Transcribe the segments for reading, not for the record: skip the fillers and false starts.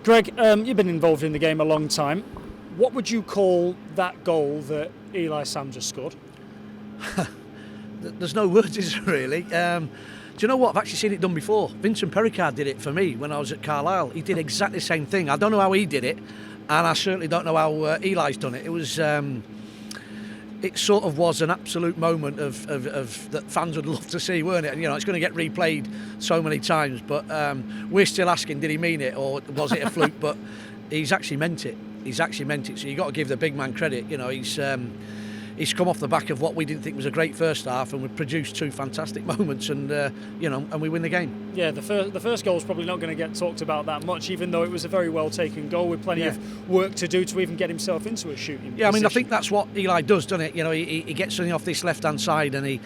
Greg, you've been involved in the game a long time. What would you call that goal that Eli Sam just scored? There's no words, is there, really? Do you know what? I've actually seen it done before. Vincent Perricard did it for me when I was at Carlisle. He did exactly the same thing. I don't know how he did it, and I certainly don't know how Eli's done it. It was, it sort of was an absolute moment of that fans would love to see, weren't it? And it's going to get replayed so many times. But we're still asking, did he mean it or was it a fluke? But he's actually meant it. He's actually meant it. So you've got to give the big man credit. He's come off the back of what we didn't think was a great first half, and we've produced two fantastic moments, and and we win the game. Yeah, the first goal is probably not going to get talked about that much, even though it was a very well taken goal with plenty of work to do to even get himself into a shooting position. I mean, I think that's what Eli does, doesn't it? He gets something off this left hand side, and he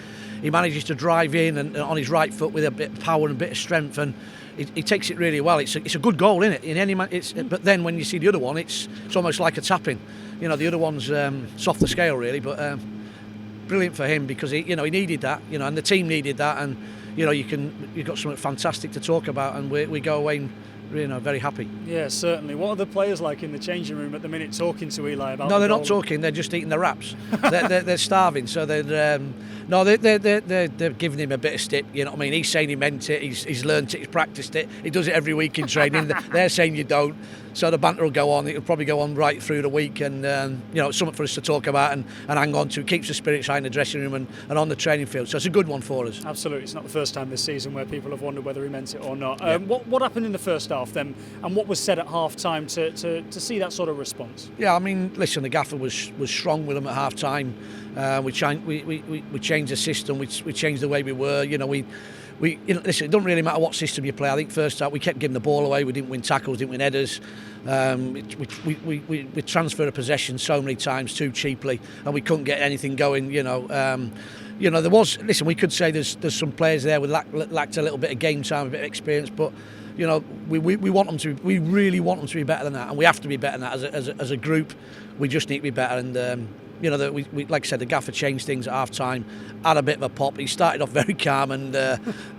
manages to drive in and on his right foot with a bit of power and a bit of strength, and he takes it really well. It's a good goal, isn't it? In any man, but then when you see the other one, it's almost like a tap-in. The other one's it's off the scale really, but brilliant for him because he needed that, and the team needed that, and you've got something fantastic to talk about, and we go away very happy. Yeah, certainly. What are the players like in the changing room at the minute talking to Eli about? No, they're not talking. They're just eating their wraps. they're starving, so they're giving him a bit of stick. You know what I mean? He's saying he meant it. He's learnt it. He's practiced it. He does it every week in training. They're saying you don't. So the banter will go on. It'll probably go on right through the week, and it's something for us to talk about and hang on to. It keeps the spirits high in the dressing room and on the training field. So it's a good one for us. Absolutely. It's not the first time this season where people have wondered whether he meant it or not. Yeah. What happened in the first half then, and what was said at half time to see that sort of response? Yeah, I mean, listen, the gaffer was strong with them at half time. We changed the system. We changed the way we were. Listen, it doesn't really matter what system you play. I think first half we kept giving the ball away. We didn't win tackles, didn't win headers. We transferred a possession so many times too cheaply, and we couldn't get anything going. There was. Listen, we could say there's some players there with lacked a little bit of game time, a bit of experience, but we want them to. We really want them to be better than that, and we have to be better than that as a group. We just need to be better, and we like I said, the gaffer changed things at half time, had a bit of a pop. He started off very calm, and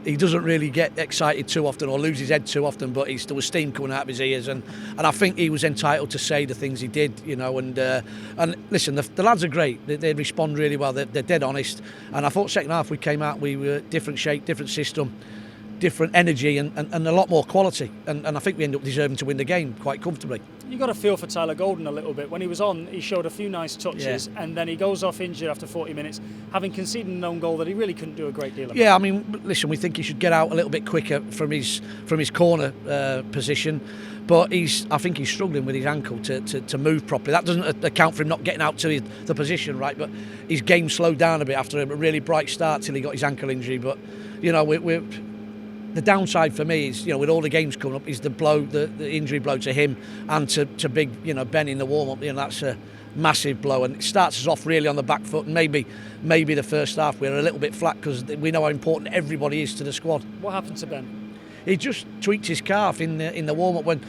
he doesn't really get excited too often or lose his head too often, but there was steam coming out of his ears, and I think he was entitled to say the things he did, and listen, the lads are great. They respond really well. They're dead honest, and I thought second half we came out, we were different shape, different system, different energy, and a lot more quality, and I think we ended up deserving to win the game quite comfortably. You got a feel for Tyler Golden a little bit. When he was on, he showed a few nice touches, and then he goes off injured after 40 minutes, having conceded an own goal that he really couldn't do a great deal about. Yeah, I mean, listen, we think he should get out a little bit quicker from his corner position, but I think he's struggling with his ankle to move properly. That doesn't account for him not getting out to the position right, but his game slowed down a bit after a really bright start till he got his ankle injury. But the downside for me is, with all the games coming up, is the injury blow to him and to big, Ben in the warm-up. That's a massive blow, and it starts us off really on the back foot. And maybe the first half we're a little bit flat because we know how important everybody is to the squad. What happened to Ben? He just tweaked his calf in the warm-up when,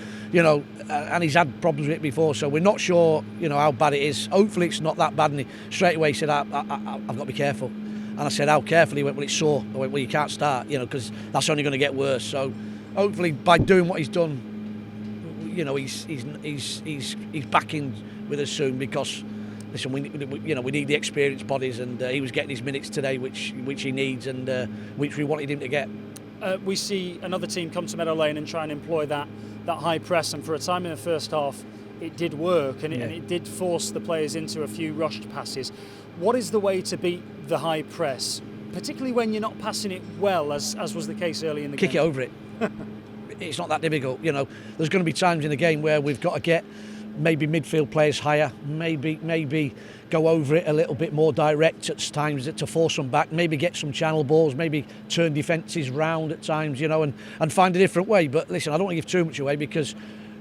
and he's had problems with it before, so we're not sure, how bad it is. Hopefully it's not that bad. And he straight away said, I've got to be careful. And I said, how careful? He went, well, it's sore. I went, well, you can't start, because that's only going to get worse. So hopefully by doing what he's done, he's back in with us soon, because listen, we need the experienced bodies, and he was getting his minutes today, which he needs, and which we wanted him to get. We see another team come to Meadow Lane and try and employ that high press, and for a time in the first half it did work, and it did force the players into a few rushed passes. What is the way to beat the high press, particularly when you're not passing it well, as was the case early in the game? Kick it over it. It's not that difficult. There's going to be times in the game where we've got to get maybe midfield players higher, maybe go over it a little bit more direct at times to force them back, maybe get some channel balls, maybe turn defences round at times, and find a different way. But listen, I don't want to give too much away because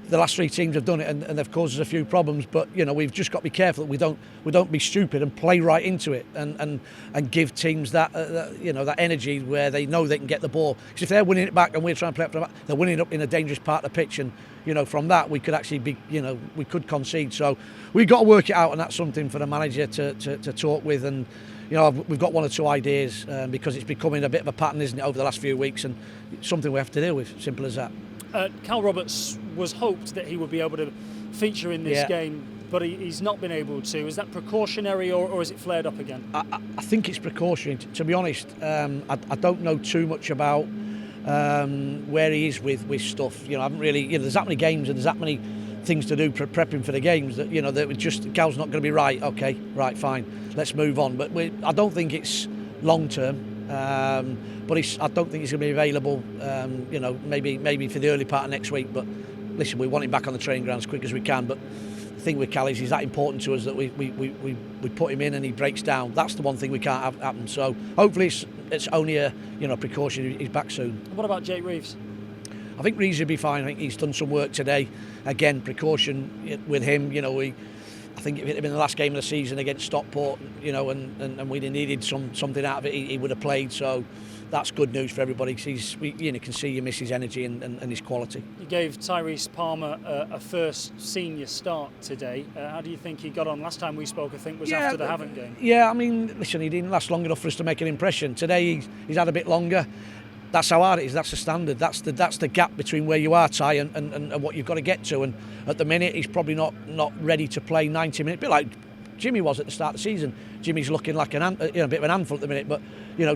the last three teams have done it, and they've caused us a few problems. But we've just got to be careful that we don't be stupid and play right into it, and give teams that that energy where they know they can get the ball. Because if they're winning it back and we're trying to play up from the back, they're winning it up in a dangerous part of the pitch, and from that we could actually be we could concede. So we've got to work it out, and that's something for the manager to talk with. And we've got one or two ideas because it's becoming a bit of a pattern, isn't it, over the last few weeks, and it's something we have to deal with. Simple as that. Cal Roberts was hoped that he would be able to feature in this game, but he's not been able to. Is that precautionary, or is it flared up again? I think it's precautionary. To be honest, I don't know too much about where he is with stuff. I haven't really. There's that many games and there's that many things to do prepping for the games that that just Cal's not going to be right. Okay, right, fine, let's move on. But I don't think it's long term. But I don't think he's going to be available. Maybe for the early part of next week. But listen, we want him back on the training ground as quick as we can. But the thing with Cal is he's that important to us that we put him in and he breaks down. That's the one thing we can't have happen. So hopefully it's only a precaution. He's back soon. What about Jake Reeves? I think Reeves will be fine. I think he's done some work today. Again, precaution with him. I think if it had been the last game of the season against Stockport, and we'd have needed something out of it, he would have played. So that's good news for everybody. You can see you miss his energy and his quality. You gave Tyrese Palmer a first senior start today. How do you think he got on? Last time we spoke, I think, was after the Havant game. Yeah, listen, he didn't last long enough for us to make an impression. Today he's had a bit longer. That's how hard it is. That's the standard. That's the gap between where you are, Ty, and what you've got to get to. And at the minute, he's probably not ready to play 90 minutes. A bit like Jimmy was at the start of the season. Jimmy's looking like a bit of an handful at the minute. But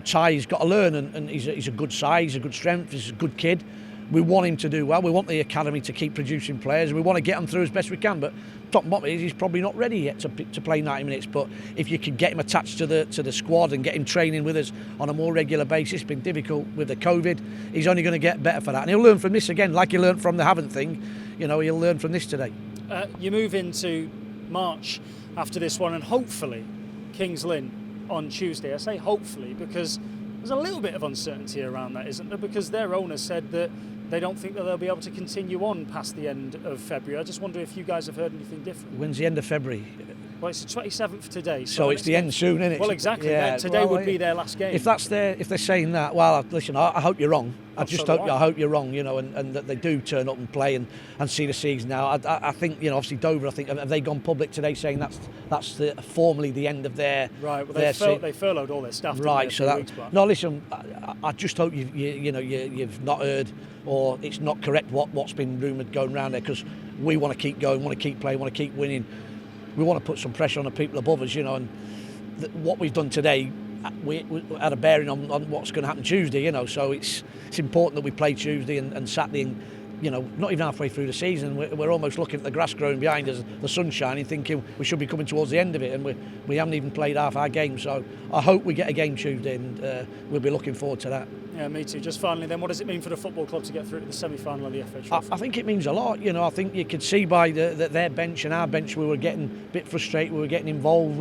Ty's got to learn, and he's a good size, he's a good strength, he's a good kid. We want him to do well. We want the academy to keep producing players. We want to get them through as best we can. But top and bottom is he's probably not ready yet to play 90 minutes. But if you can get him attached to the squad and get him training with us on a more regular basis, it's been difficult with the COVID. He's only going to get better for that, and he'll learn from this again, like he learned from the Havant thing. He'll learn from this today. You move into March after this one, and hopefully Kings Lynn on Tuesday. I say hopefully because there's a little bit of uncertainty around that, isn't there? Because their owner said that they don't think that they'll be able to continue on past the end of February. I just wonder if you guys have heard anything different. When's the end of February? Well, it's the 27th today. So it's the end soon, isn't it? Well, exactly. Yeah. Today would be their last game. If they're saying that, well, listen, I hope you're wrong. I hope you're wrong, and that they do turn up and play and see the season now. I think, obviously Dover, have they gone public today saying that's formally the end of their... Right, well, they furloughed all their staff. Right, so no, listen, I just hope you've not heard, or it's not correct what's been rumoured going around there, because we want to keep going, want to keep playing, want to keep winning. We want to put some pressure on the people above us, and what we've done today, we had a bearing on what's going to happen Tuesday, so it's important that we play Tuesday and Saturday, and not even halfway through the season, we're almost looking at the grass growing behind us, the sun shining, thinking we should be coming towards the end of it, and we haven't even played half our game. So I hope we get a game Tuesday, and we'll be looking forward to that. Yeah, me too. Just finally then, what does it mean for the football club to get through to the semi-final of the FA Trophy? I think it means a lot. I think you could see by their bench and our bench, we were getting a bit frustrated, we were getting involved.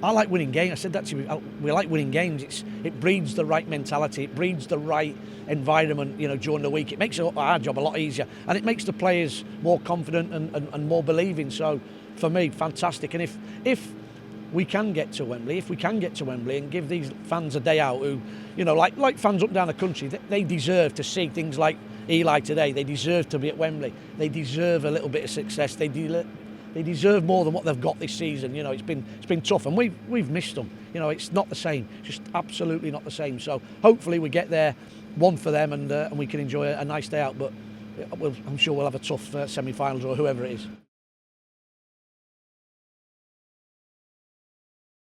I like winning games. I said that to you. We like winning games. It breeds the right mentality. It breeds the right environment. During the week, it makes our job a lot easier, and it makes the players more confident and more believing. So, for me, fantastic. And if we can get to Wembley, and give these fans a day out, who, like fans up and down the country, they deserve to see things like Eli today. They deserve to be at Wembley. They deserve a little bit of success. They deserve more than what they've got this season. It's been tough, and we've missed them. It's not the same, just absolutely not the same. So hopefully we get there, one for them, and we can enjoy a nice day out. But I'm sure we'll have a tough semi-finals or whoever it is.